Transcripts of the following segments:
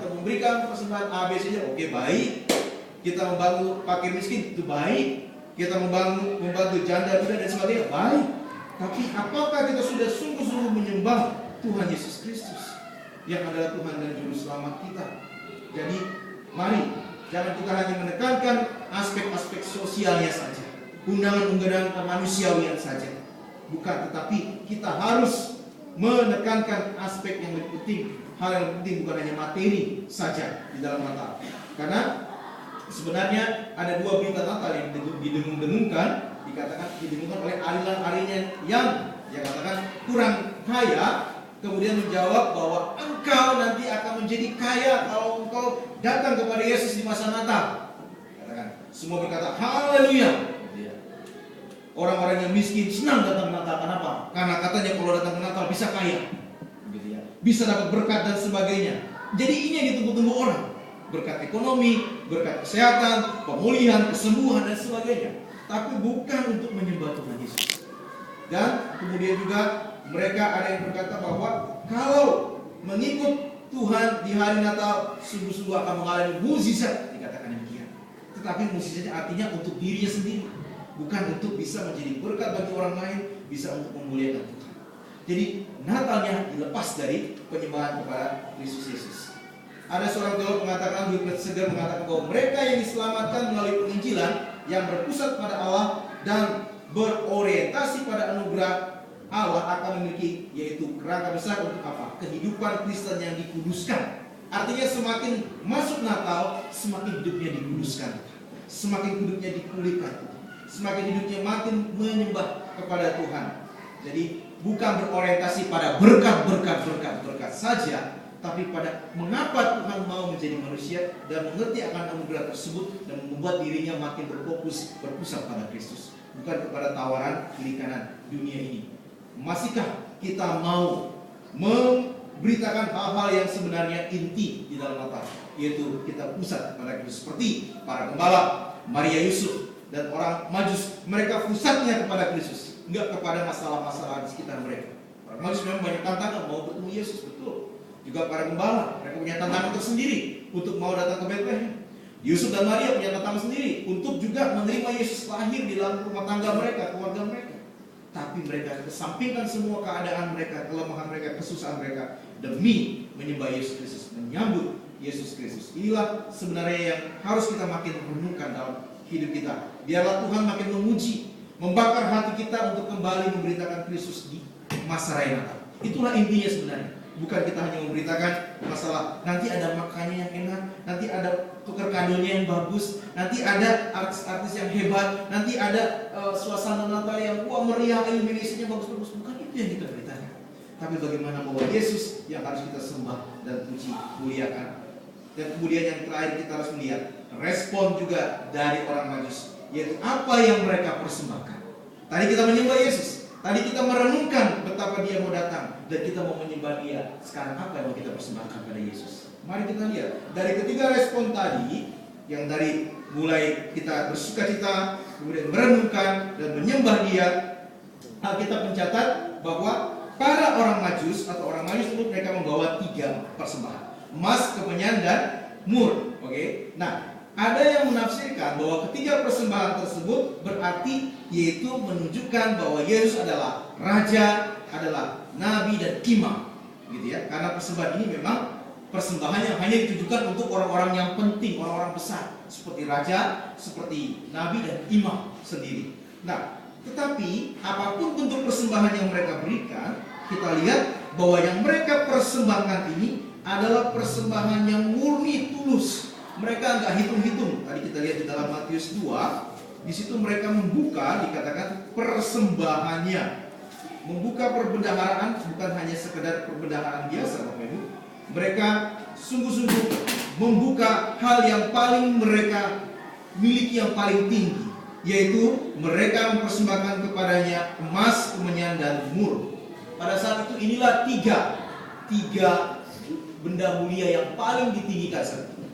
kita memberikan persembahan A, B, C, oke baik. Kita membantu fakir miskin, itu baik. Kita membantu janda duda dan sebagainya, baik. Tapi apakah kita sudah sungguh-sungguh menyembah Tuhan Yesus Kristus yang adalah Tuhan dan Juru Selamat kita? Jadi mari, jangan kita hanya menekankan aspek-aspek sosialnya saja, undangan-undangan manusiawian saja. Bukan, tetapi kita harus menekankan aspek yang lebih penting. Hal yang penting bukan hanya materi saja di dalam Natal. Karena sebenarnya ada dua berita Natal yang didengung-dengungkan, didengungkan oleh aliran-aliran yang katakan kurang kaya, kemudian menjawab bahwa engkau nanti akan menjadi kaya kalau engkau datang kepada Yesus di masa Natal. Katakan, semua berkata haleluya. Orang-orang yang miskin senang datang ke Natal. Kenapa? Karena katanya kalau datang ke Natal bisa kaya, bisa dapat berkat dan sebagainya. Jadi ini yang ditunggu-tunggu orang. Berkat ekonomi, berkat kesehatan, pemulihan, kesembuhan dan sebagainya. Tapi bukan untuk menyembah Tuhan Yesus. Dan kemudian juga mereka ada yang berkata bahwa kalau mengikut Tuhan di hari Natal sungguh-sungguh akan mengalami mukjizat, dikatakan demikian. Tetapi mukjizatnya artinya untuk dirinya sendiri, bukan untuk bisa menjadi berkat bagi orang lain, bisa untuk memuliakan Tuhan. Jadi Natalnya dilepas dari penyembahan kepada Kristus Yesus. Ada seorang teolog mengatakan, Wilfred Seger mengatakan bahwa mereka yang diselamatkan melalui penginjilan yang berpusat pada Allah dan berorientasi pada anugerah Allah akan memiliki yaitu kerangka besar untuk apa? Kehidupan Kristen yang dikuduskan. Artinya semakin masuk Natal, semakin hidupnya dikuduskan, semakin hidupnya dipulihkan, semakin hidupnya makin menyembah kepada Tuhan. Jadi bukan berorientasi pada berkat saja, tapi pada mengapa Tuhan mau menjadi manusia dan mengerti akan anugerah tersebut dan membuat dirinya makin berpusat pada Kristus, bukan kepada tawaran kiri kanan dunia ini. Masihkah kita mau memberitakan hal-hal yang sebenarnya inti di dalam Natal, yaitu kita pusat pada Kristus, seperti para gembala, Maria Yusuf dan orang Majus, mereka pusatnya kepada Kristus, enggak kepada masalah-masalah di sekitar mereka. Orang Majus memang banyak tantangan mau bertemu Yesus, betul. Juga para gembala, mereka punya tantangan tersendiri untuk mau datang ke Bethlehem. Yusuf dan Maria punya tantangan sendiri untuk juga menerima Yesus lahir di dalam rumah tangga mereka, keluarga mereka. Tapi mereka kesampingkan semua keadaan mereka, kelemahan mereka, kesusahan mereka demi menyembah Yesus Kristus, menyambut Yesus Kristus. Inilah sebenarnya yang harus kita makin renungkan dalam hidup kita. Biarlah Tuhan makin memuji, membakar hati kita untuk kembali memberitakan Kristus di masa raya Natal. Itulah intinya sebenarnya. Bukan kita hanya memberitakan masalah nanti ada makannya yang enak, nanti ada tukar kadonya yang bagus, nanti ada artis-artis yang hebat, nanti ada suasana Natal yang meriah, illuminationnya bagus-bagus. Bukan itu yang kita beritakan. Tapi bagaimana bahwa Yesus yang harus kita sembah dan puji, muliakan. Dan kemudian yang terakhir kita harus melihat respon juga dari orang Majus, yaitu apa yang mereka persembahkan. Tadi kita menyembah Yesus, tadi kita merenungkan betapa dia mau datang, dan kita mau menyembah dia. Sekarang apa yang mau kita persembahkan pada Yesus? Mari kita lihat dari ketiga respon tadi, yang dari mulai kita bersukacita, kemudian merenungkan dan menyembah dia. Alkitab mencatat bahwa para orang Majus atau orang Majus itu mereka membawa 3 persembahan: emas, kemenyan, dan mur. Oke. Nah, ada yang menafsirkan bahwa ketiga persembahan tersebut berarti yaitu menunjukkan bahwa Yesus adalah raja, adalah nabi dan imam, gitu ya. Karena persembahan ini memang persembahan yang hanya ditujukan untuk orang-orang yang penting, orang-orang besar, seperti raja, seperti nabi dan imam sendiri. Nah, tetapi apapun bentuk persembahan yang mereka berikan, kita lihat bahwa yang mereka persembahkan ini adalah persembahan yang murni, tulus. Mereka nggak hitung-hitung. Tadi kita lihat di dalam Matius 2, di situ mereka membuka, dikatakan persembahannya. Membuka perbendaharaan bukan hanya sekedar perbendaharaan biasa, Bapak Ibu. Mereka sungguh-sungguh membuka hal yang paling mereka miliki, yang paling tinggi, yaitu mereka mempersembahkan kepadanya emas, kemenyan, dan mur. Pada saat itu inilah tiga benda mulia yang paling ditinggikan,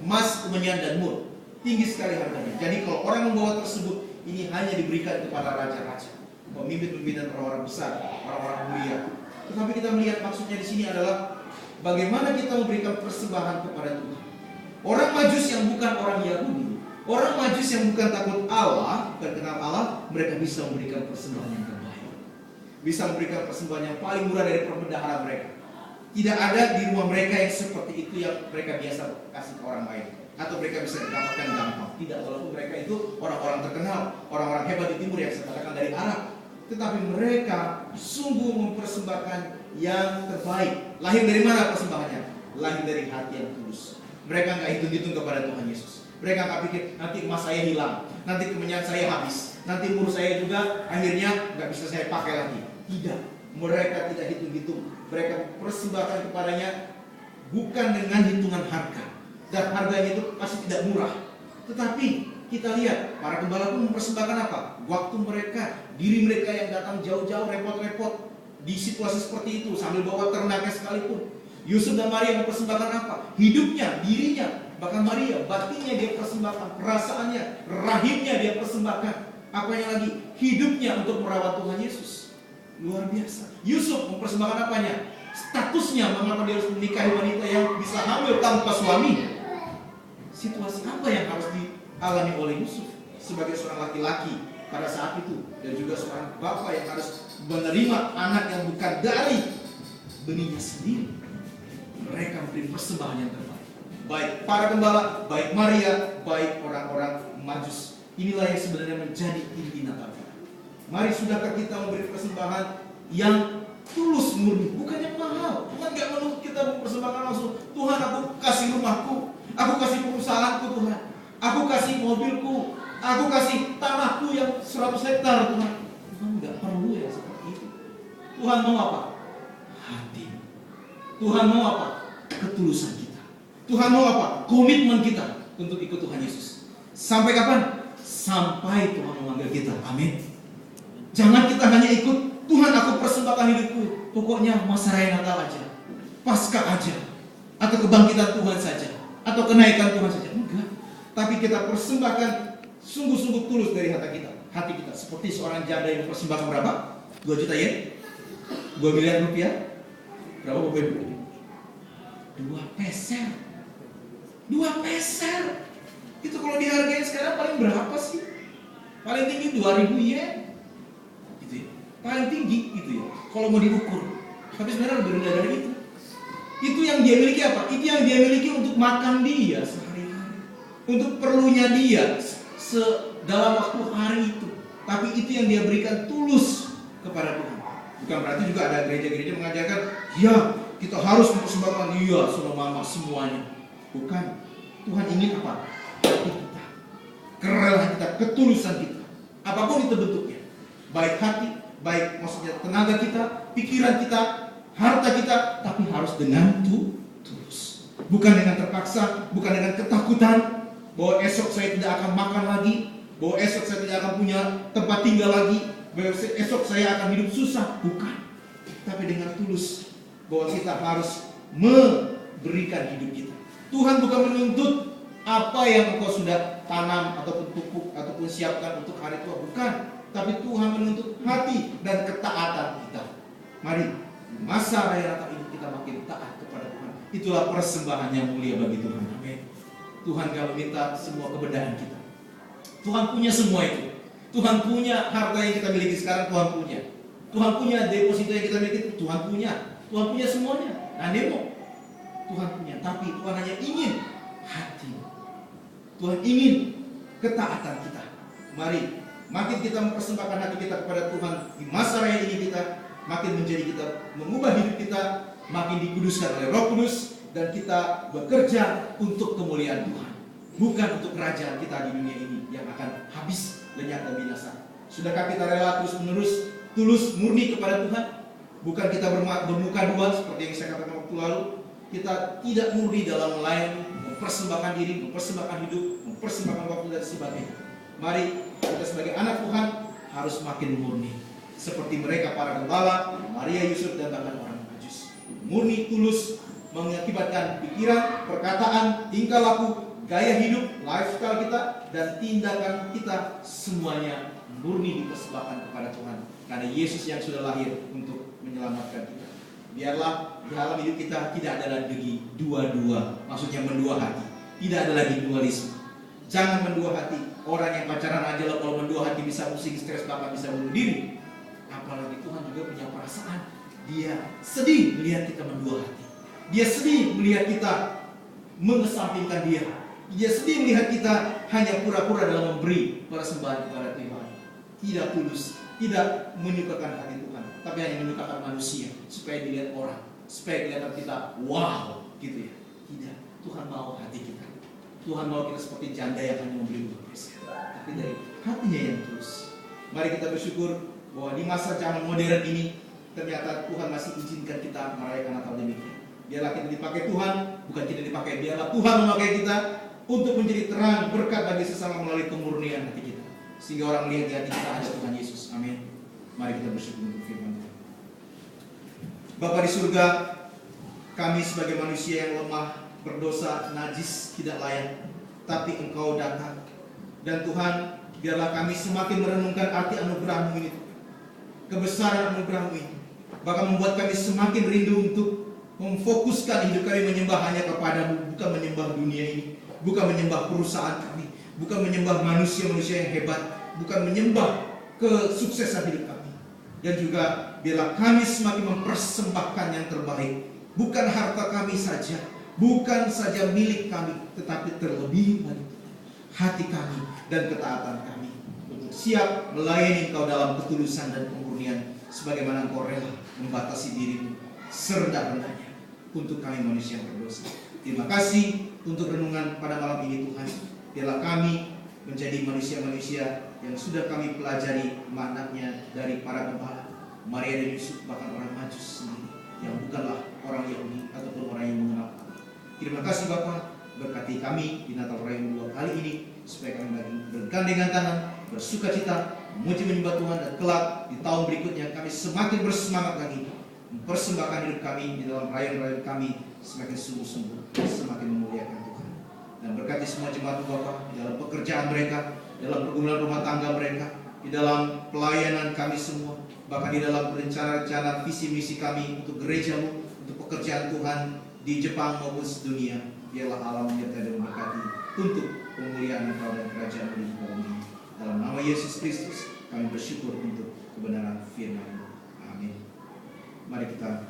emas, kemenyan, dan mur. Tinggi sekali harganya. Jadi kalau orang membawa tersebut, ini hanya diberikan kepada raja-raja, pemimpin-pemimpin dan orang-orang besar, orang-orang mulia. Tetapi kita melihat maksudnya di sini adalah bagaimana kita memberikan persembahan kepada Tuhan. Orang Majus yang bukan orang Yahudi, orang Majus yang bukan takut Allah, bukan kenal Allah, mereka bisa memberikan persembahan yang terbaik. Bisa memberikan persembahan yang paling murah dari perbendahara mereka. Tidak ada di rumah mereka yang seperti itu yang mereka biasa kasih ke orang lain, atau mereka bisa dapatkan gampang. Tidak, walaupun mereka itu orang-orang terkenal, orang-orang hebat di timur yang saya katakan dari Arab, tetapi mereka sungguh mempersembahkan yang terbaik. Lahir dari mana persembahannya? Lahir dari hati yang tulus. Mereka nggak hitung-hitung kepada Tuhan Yesus. Mereka nggak pikir nanti emas saya hilang, nanti kemenyan saya habis, nanti umur saya juga akhirnya nggak bisa saya pakai lagi. Tidak, mereka tidak hitung-hitung. Mereka persembahkan kepadanya bukan dengan hitungan harga, dan harganya itu pasti tidak murah. Tetapi kita lihat para gembala pun mempersembahkan apa? Waktu mereka, diri mereka yang datang jauh-jauh repot-repot di situasi seperti itu sambil bawa ternaknya sekalipun. Yusuf dan Maria mempersembahkan apa? Hidupnya, dirinya, bahkan Maria, batinnya dia persembahkan, perasaannya, rahimnya dia persembahkan. Apanya lagi? Hidupnya untuk merawat Tuhan Yesus. Luar biasa. Yusuf mempersembahkan apanya? Statusnya, mengapa dia harus menikahi wanita yang bisa hamil tanpa suami? Situasi apa yang harus dialami oleh Yusuf sebagai seorang laki-laki pada saat itu, dan juga seorang bapak yang harus menerima anak yang bukan dari benihnya sendiri? Mereka memberi persembahan yang terbaik. Baik para gembala, baik Maria, baik orang-orang Majus. Inilah yang sebenarnya menjadi inti Natal. Mari sudahkah kita memberi persembahan yang tulus murni, bukan yang mahal. Tuhan gak menuntut kita mempersembahkan langsung. Tuhan, aku kasih rumahku, aku kasih perusahaanku Tuhan, aku kasih mobilku, aku kasih tanahku yang 100 hektar Tuhan. Tuhan gak perlu yang seperti itu. Tuhan mau apa? Hati. Tuhan mau apa? Ketulusan kita. Tuhan mau apa? Komitmen kita untuk ikut Tuhan Yesus. Sampai kapan? Sampai Tuhan memanggil kita. Amin. Jangan kita hanya ikut, Tuhan aku persembahkan hidupku, pokoknya masa raya Natal aja, Paskah aja, atau kebangkitan Tuhan saja, atau kenaikan Tuhan saja. Enggak. Tapi kita persembahkan sungguh-sungguh tulus dari hati kita. Seperti seorang janda yang mempersembahkan berapa? 2 juta yen? 2 miliar rupiah? Berapa Bapak Ibu? 2 peser. 2 peser. Itu kalau dihargai sekarang paling berapa sih? Paling tinggi 2000 yen. Gitu ya. Paling tinggi gitu ya. Kalau mau diukur. Tapi sebenarnya lebih rendah dari itu. Itu yang dia miliki apa? Itu yang dia miliki untuk makan dia sehari-hari. Untuk perlunya dia dalam waktu hari itu. Tapi itu yang dia berikan tulus kepada Tuhan. Bukan berarti juga ada gereja-gereja mengajarkan, ya kita harus mempersembahkan mama semuanya. Bukan. Tuhan ingin apa? Hati kita, kerelaan kita, ketulusan kita. Apapun itu bentuknya. Baik hati, baik maksudnya tenaga kita, pikiran kita, harta kita, tapi harus dengan tulus. Bukan dengan terpaksa, bukan dengan ketakutan bahwa esok saya tidak akan makan lagi, bahwa esok saya tidak akan punya tempat tinggal lagi, bahwa esok saya akan hidup susah. Bukan. Tapi dengan tulus bahwa kita harus memberikan hidup kita. Tuhan bukan menuntut apa yang engkau sudah tanam ataupun pupuk ataupun siapkan untuk hari tua. Bukan. Tapi Tuhan menuntut hati dan ketaatan kita. Mari masa raya Natal ini kita makin taat kepada Tuhan. Itulah persembahan yang mulia bagi Tuhan. Amin. Tuhan gak meminta semua kebenaran kita. Tuhan punya semua itu. Tuhan punya harta yang kita miliki sekarang, Tuhan punya. Tuhan punya deposito yang kita miliki, Tuhan punya. Tuhan punya semuanya. Nah, demo. Tuhan punya, tapi Tuhan hanya ingin hati. Tuhan ingin ketaatan kita. Mari, makin kita mempersembahkan hati kita kepada Tuhan di masa raya ini, kita makin menjadi kita mengubah hidup kita, makin dikuduskan oleh Roh Kudus, dan kita bekerja untuk kemuliaan Tuhan, bukan untuk kerajaan kita di dunia ini yang akan habis, lenyap dan binasa. Sudahkah kita rela terus-menerus tulus murni kepada Tuhan? Bukan kita bermuka dua seperti yang saya katakan waktu lalu. Kita tidak murni dalam melayani, mempersembahkan diri, mempersembahkan hidup, mempersembahkan waktu dan sebagainya. Mari kita sebagai anak Tuhan harus makin murni, seperti mereka para gembala, Maria, Yusuf, dan bahkan orang Majus. Murni, tulus, mengakibatkan pikiran, perkataan, tingkah laku, gaya hidup, lifestyle kita, dan tindakan kita semuanya murni dipersembahkan kepada Tuhan. Karena Yesus yang sudah lahir untuk menyelamatkan kita. Biarlah di dalam hidup kita tidak ada lagi dua-dua, maksudnya mendua hati. Tidak ada lagi dualisme. Jangan mendua hati. Orang yang pacaran aja lah kalau mendua hati bisa pusing, stres, bahkan bisa bunuh diri. Apalagi Tuhan juga punya perasaan. Dia sedih melihat kita mendua hati. Dia sedih melihat kita mengesampingkan Dia. Dia sedih melihat kita hanya pura-pura dalam memberi persembahan kepada Tuhan. Tidak tulus, tidak menyukakan hati Tuhan, tapi hanya menyukakan manusia supaya dilihat orang, supaya kelihatan kita wow gitu ya. Tidak, Tuhan mau hati kita. Tuhan mau kita seperti janda yang hanya memberi untuk Kristus, tapi dari hatinya yang tulus. Mari kita bersyukur bahwa di masa zaman modern ini ternyata Tuhan masih izinkan kita merayakan Natal demikian. Biarlah kita dipakai Tuhan, bukan kita dipakai. Biarlah Tuhan memakai kita untuk menjadi terang berkat bagi sesama melalui kemurnian hati kita, sehingga orang melihat di hati kita ada Tuhan Yesus. Amin. Mari kita bersyukur untuk firman Tuhan. Bapa di surga, kami sebagai manusia yang lemah, berdosa, najis, tidak layak, tapi Engkau datang. Dan Tuhan, biarlah kami semakin merenungkan arti anugerah-Mu ini, kebesaran anugerah-Mu ini, bahkan membuat kami semakin rindu untuk memfokuskan hidup kami menyembah hanya kepada-Mu, bukan menyembah dunia ini, bukan menyembah perusahaan kami, bukan menyembah manusia-manusia yang hebat, bukan menyembah kesuksesan hidup kami. Dan juga biarlah kami semakin mempersembahkan yang terbaik, bukan harta kami saja, bukan saja milik kami, tetapi terlebih lagi hati kami dan ketaatan kami untuk siap melayani Engkau dalam ketulusan dan kemurnian, sebagaimana Engkau rela membatasi dirimu serendah-rendahnya untuk kami manusia yang berdosa. Terima kasih untuk renungan pada malam ini Tuhan. Biarlah kami menjadi manusia-manusia yang sudah kami pelajari maknanya dari para gembala, Maria dan Yusuf, bahkan orang Majus sendiri yang bukanlah orang Yahudi ataupun orang yang mengenal Allah. Terima kasih Bapa, berkati kami di Natal Raya 2 kali ini, supaya kami lagi bergandengan tangan, bersuka cita, memuji menyembah Tuhan, dan kelak di tahun berikutnya kami semakin bersemangat lagi mempersembahkan hidup kami di dalam raya-raya kami semakin sungguh-sungguh, semakin memuliakan Tuhan. Dan berkati semua jemaat Bapa di dalam pekerjaan mereka, dalam pergumulan rumah tangga mereka, di dalam pelayanan kami semua, bahkan di dalam rencana-rencana visi misi kami untuk gereja-Mu, untuk pekerjaan Tuhan di Jepang maupun sedunia. Biarlah Allah menyertai dan memberkati untuk pemuliaan Engkau dan kerajaan-Mu di muka bumi. Dalam nama Yesus Kristus kami bersyukur untuk kebenaran firman-Mu. Amin. Mari kita